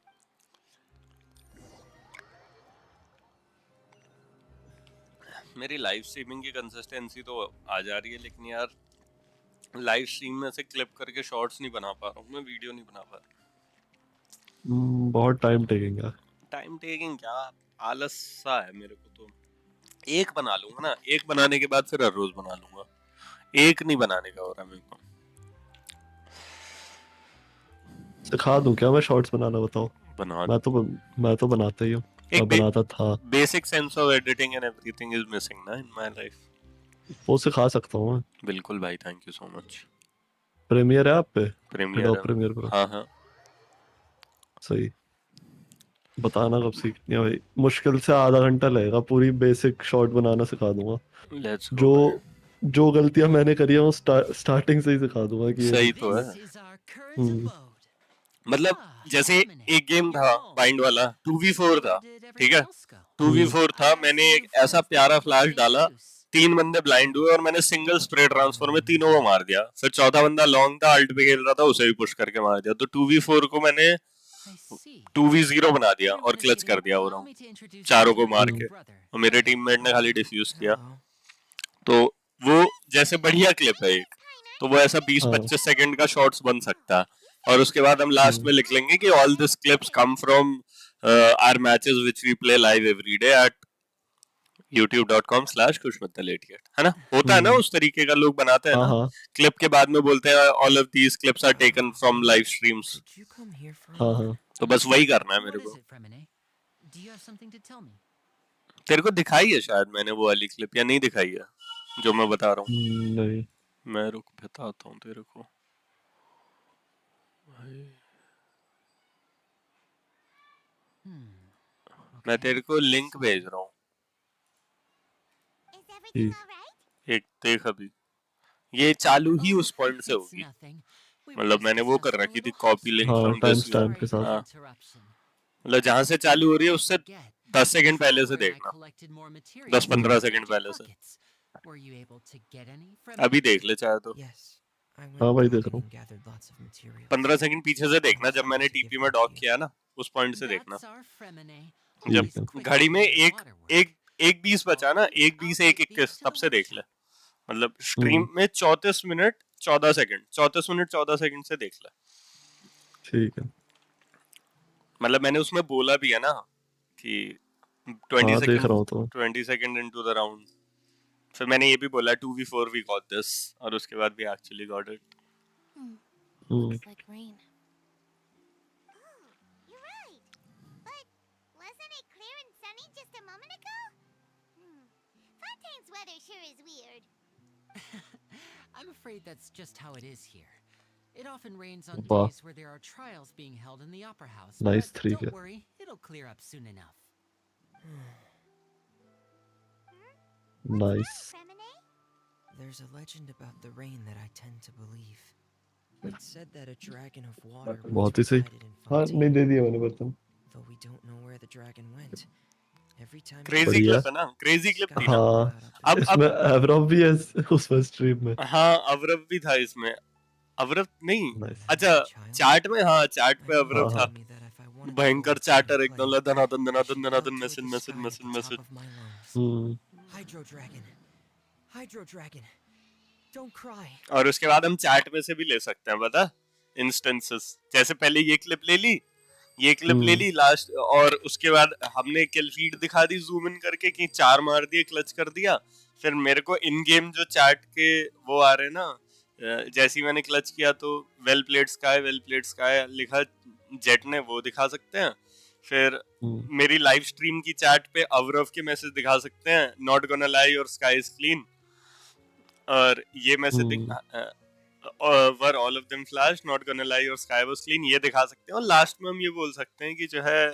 B: मेरी लाइव स्ट्रीमिंग की कंसिस्टेंसी तो आ जा रही है, लेकिन यार लाइव स्ट्रीम में से क्लिप करके शॉर्ट्स नहीं बना पा रहा हूँ, मैं वीडियो नहीं बना पा रहा।
J: बहुत टाइम टेकिंग है।
B: टाइम टेकिंग क्या, आलस सा है मेरे को। तो एक बना लूंगा ना, एक बनाने के बाद फिर हर रोज बना लूंगा, एक नहीं बनाने का हो रहा मेरे को।
J: सिखा दूं क्या मैं शॉर्ट्स बनाना, बताओ?
B: बना,
J: मैं तो बनाता ही हूँ, बनाता था।
B: Basic sense of editing and everything is missing ना इन माय लाइफ।
J: वो सिखा सकता हूँ।
B: बिल्कुल भाई, thank you so much.
J: Premier है आप पे?
B: प्रीमियर
J: पे?
B: हाँ हाँ
J: सही। बताना कब सीखनी है भाई, मुश्किल से आधा घंटा लगेगा, पूरी बेसिक शॉट बनाना सिखा दूंगा।
B: लेट्स गो
J: जो
B: भाई।
J: जो गलतियां मैंने करी है वो स्टार्टिंग से ही सिखा दूंगा कि ये
B: सही
J: नहीं
B: तो
J: करनी।
B: है।
G: This is our current
J: hmm
G: abode.
B: मतलब
G: Ah,
B: जैसे
G: Remine,
B: एक गेम
G: your
B: था
G: home.
B: बाइंड वाला 2v4 था,
G: Where did
B: ठीक
G: everyone
B: है,
G: else go?
B: 2v4 था,
G: I
B: मैंने
G: see
B: एक
G: new
B: ऐसा
G: friends
B: प्यारा
G: picking up
B: फ्लैश
G: St.
B: डाला,
G: Juice.
B: 3 बंदे ब्लाइंड हुए और मैंने सिंगल स्प्रे ट्रांसफर में तीनों को मार दिया। फिर चौथा बंदा लॉन्ग था, अल्ट पे खेल रहा था, उसे भी पुश करके मार दिया। तो 2v4 को मैंने
G: I see.
B: 2v0 बना दिया और
G: Everyone is
B: क्लच
G: getting.
B: कर दिया वो
G: Allow
B: round,
G: me to introduce you
B: चारों
G: to
B: को
G: your
B: मार
G: little
B: के,
G: brother.
B: और मेरे टीममेट ने खाली डिफ्यूज किया।
F: Hello.
B: तो वो जैसे बढ़िया क्लिप है एक, तो वो ऐसा
J: हाँ
B: 20-25 सेकंड का शॉर्ट्स बन सकता है। और उसके बाद हम लास्ट में लिख लेंगे कि all this clips come from our matches which we play live every day at youtube.com/kushmittal88, है ना? होता है ना
J: हम्म
B: उस तरीके का, लोग बनाते हैं
J: हाँ
B: ना
J: हाँ
B: क्लिप के बाद में बोलते हैं all of these clips are taken from live streams.
F: Did you come here for
J: हाँ
F: anything?
J: हाँ
B: तो बस वही करना है मेरे
G: What is
B: को।
G: it, Fremine? Do you have something to tell me?
B: तेरे को दिखाई है शायद मैंने वो वाली क्लिप, या नहीं दिखाई है जो मैं बता रहा
J: नहीं
B: हूँ? मैं रुक बताता हूँ तेरे को। मैं
G: Okay.
B: तेरे को लिंक भेज रहा हूँ,
A: Is everything
J: ठीक
A: alright?
B: एक देख अभी। ये चालू ही
G: Oh,
B: उस पॉइंट से
G: it's
B: होगी,
G: nothing. We were
B: मतलब
G: just
B: मैंने वो कर
G: discussing a
B: रखी थी
G: little
B: कॉपी
G: house
B: लिंक
J: हाँ
B: from
J: time
B: this YouTube.
J: Stamp
G: Sorry
J: के
G: for
J: साथ।
G: the
B: हाँ
G: interruption.
B: मतलब जहाँ से चालू हो रही है उससे
G: Forget.
B: 10 सेकंड पहले से
G: Traveler and I
B: देखना,
G: collected more materials
B: 10-15
G: and
B: second
G: empty
B: पहले से।
G: buckets. Were you able to get any,
B: अभी
G: Fremine?
B: देख ले चाहे तो।
F: Yes. I
J: हाँ
F: went
J: भाई देख
F: looking
J: रहा हूँ।
F: and gathered lots of materials.
B: 15 second पीछे से देखना,
F: was
B: जब मैंने
F: able to give
B: टीपी में
F: them
B: डॉक
F: to you.
B: किया ना उस पॉइंट से देखना।
G: That's our Fremine.
J: ठीक
G: Always
J: है।
G: quick
B: घड़ी
G: to
B: में
G: do the
B: एक
G: water work.
B: एक एक 20 बचा ना, एक 20
G: I'll
B: एक
G: get the
B: 21 तब से देख ले।
G: workshop.
B: मतलब स्ट्रीम में 34 मिनट 14 सेकंड, 34 मिनट 14 सेकंड से देख ले।
J: ठीक है
B: मतलब मैंने उसमें बोला भी है ना कि 20
J: हाँ देख
B: सेकंड
J: रहा हूँ तो।
B: 20 सेकंड इनटू द राउंड। फिर मैंने ये भी बोला 2v4 वी गॉट दिस, और उसके बाद भी actually got it.
F: Looks like rain.
A: Oh, you're right. But wasn't it clear and sunny just a moment ago? Fontaine's weather sure is weird.
G: I'm afraid that's just how it is here. It often rains on
J: वाह
G: days where there are trials being held in the Opera House,
J: nice
G: but
J: 3
G: don't
J: है।
G: worry, it'll clear up soon enough.
J: Nice
A: Fremine?
F: There's a legend about the rain that I tend to believe. It's said that a dragon of water once
J: बहुत ही सही।
F: resided in
J: हाँ नहीं
F: Fontaine,
J: दे दिया मैंने बर्तन।
F: though we don't know where the dragon went. Every time it
B: crazy
J: बढ़िया।
B: Clip है ना, क्रेजी क्लिप थी ना।
J: हाँ
B: अब
J: इसमें एवरॉफ भी है उसमें स्ट्रीम में।
B: हाँ अवरव भी था इसमें। अवरव नहीं,
J: नाइस।
B: अच्छा चैट में, हाँ चैट पे
F: my
B: अवरव
F: mom
B: था,
F: told me that if I wanted to
B: भयंकर
F: go outside
B: चैटर
F: and
B: एकदम
F: play,
B: Dhanadhan
F: I should
B: Dhanadhan
F: yell
B: Dhanadhan
F: toward
B: message
F: the
B: message
F: sky at
B: message
F: the top
B: message.
F: of my lungs. Hydro dragon. Hydro dragon. Don't cry.
B: और उसके बाद हम chat में से भी ले सकते हैं, पता इंस्टेंसेस। जैसे पहले ये क्लिप ले ली, ये क्लिप ले ली लास्ट, और उसके बाद हमने किल फीड दिखा दी जूम इन करके कि 4 मार दिए, क्लच कर दिया। फिर मेरे को इन गेम जो चैट के वो आ रहे ना, जैसे ही मैंने क्लच किया तो वेल प्लेड स्काई लिखा जेट ने, वो दिखा सकते हैं। फिर मेरी लाइव स्ट्रीम की चैट पे अवरव के मैसेज दिखा सकते हैं, not gonna lie your sky is clean, और ये message were all of them flash, not gonna lie your sky was clean, ये दिखा सकते हैं। और लास्ट में हम ये बोल सकते हैं कि जो है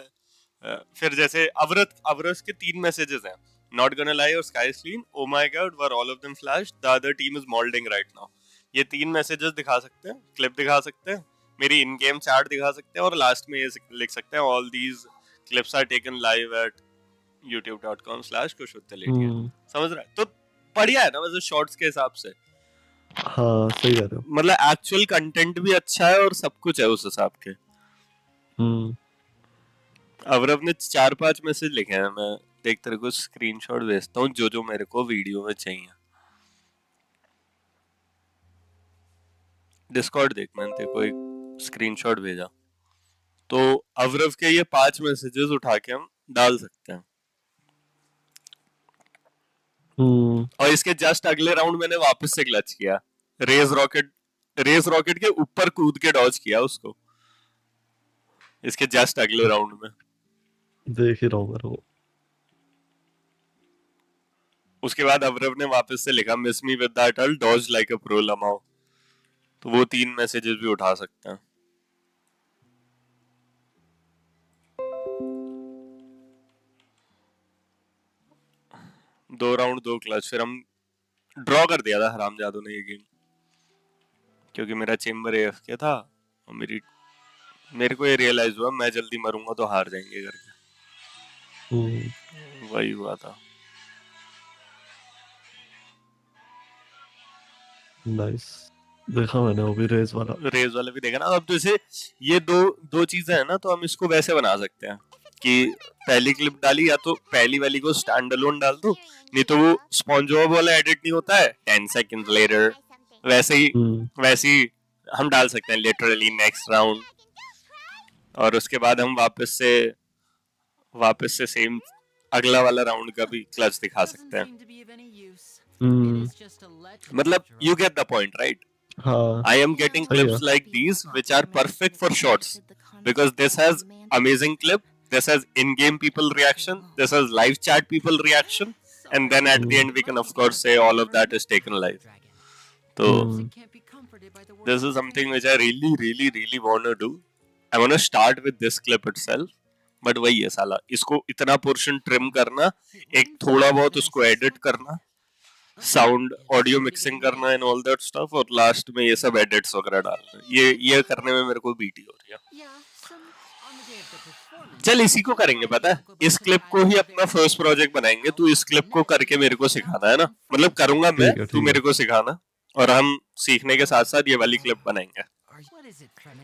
B: फिर जैसे अवरस के 3 मैसेजेस हैं, not gonna lie your sky is clean, oh my God were all of them flash, the other team is moulding right now. ये 3 मैसेजेस दिखा सकते हैं, क्लिप दिखा सकते हैं, मेरी इन गेम चैट दिखा सकते हैं, और लास्ट में ये लिख सकते हैं all these clips are taken live at youtube.com/kushmittal88। समझ रहा है? तो बढ़िया है ना वैसे शॉर्ट्स के हिसाब से।
J: हाँ सही कह रहे हो।
B: मतलब एक्चुअल कंटेंट भी अच्छा है और सब कुछ है उस हिसाब के। अवरव ने 4-5 मैसेज लिखे हैं, मैं देख तेरे को स्क्रीनशॉट भेजता हूँ जो जो मेरे को वीडियो में चाहिए। डिस्कॉर्ड देख, मैंने तेरे को एक स्क्रीनशॉट भेजा। तो अवरव के ये 5 मैसेजेस उठा के हम डाल सकते हैं। और इसके जस्ट अगले राउंड मैंने वापस से क्लच किया, रेज रॉकेट के ऊपर कूद के डॉज किया उसको, इसके जस्ट अगले राउंड में।
J: देख ही रहा हूँ मेरे को।
B: उसके बाद अवरव ने वापस से लिखा miss me with that ult dodge like a pro lmao, तो वो 3 मैसेजेस भी उठा सकते हैं। 2 राउंड 2 क्लच, फिर हम ड्रॉ कर दिया था हरामजादों ने ये गेम, क्योंकि मेरा चेम्बर AFK था और मेरे को ये रियलाइज हुआ मैं जल्दी मरूंगा तो हार जाएंगे करके, वही हुआ था।
J: नाइस, देखा मैंने वो भी रेस वाला
B: भी देखा ना। अब जैसे ये दो चीजें हैं ना, तो हम इसको वैसे बना सकते हैं कि पहली क्लिप डाली, या तो पहली वाली को स्टैंड अलोन डाल दो, नहीं तो वो स्पॉन्जबॉब वाला एडिट नहीं होता है 10 सेकंड लेटर, वैसे ही हम डाल सकते हैं लिटरली नेक्स्ट राउंड, और उसके बाद हम वापस से सेम अगला वाला राउंड का भी क्लच दिखा सकते हैं। मतलब you get the point, right? I am getting clips like these which are perfect for shorts, because this has amazing clip, this has in-game people reaction, this has live chat people reaction, and then at the end we can of course say all of that is taken live. So this is something which I really want to do. I want to start with this clip itself, but वही है साला, इसको इतना portion trim करना, एक थोड़ा बहुत उसको एडिट करना, साउंड ऑडियो मिक्सिंग करना एंड ऑल दैट स्टफ, और लास्ट में ये सब एडिट्स वगैरह डालना, ये करने में मेरे को बीटी हो रही है। चल इसी को करेंगे, पता है, इस क्लिप को ही अपना फर्स्ट प्रोजेक्ट बनाएंगे। तू इस क्लिप को करके मेरे को सिखाना है ना, मतलब करूंगा मैं, तू मेरे को सिखाना, और हम सीखने के साथ साथ ये वाली क्लिप बनाएंगे।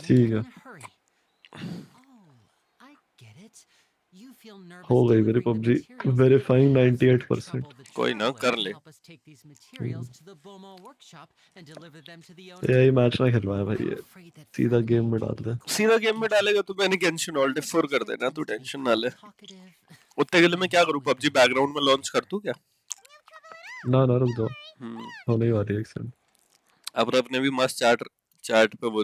J: ठीक है, हो गई मेरी पबजी वेरीफाइंग 98%।
B: कोई ना, कर ले।
J: यही मैच ना खिलवाया भाई, ये सीधा गेम में डाल दे।
B: सीधा गेम में डालेगा तो मैंने गेंशिन ऑल्ट F4 कर देना, तू टेंशन ना ले। उतने के लिए मैं क्या करूं, पबजी बैकग्राउंड में लॉन्च कर दूं क्या?
J: ना रुक जाओ, होने ही वाली है एक सेकंड।
B: अब ने भी मस्त चैट पे वो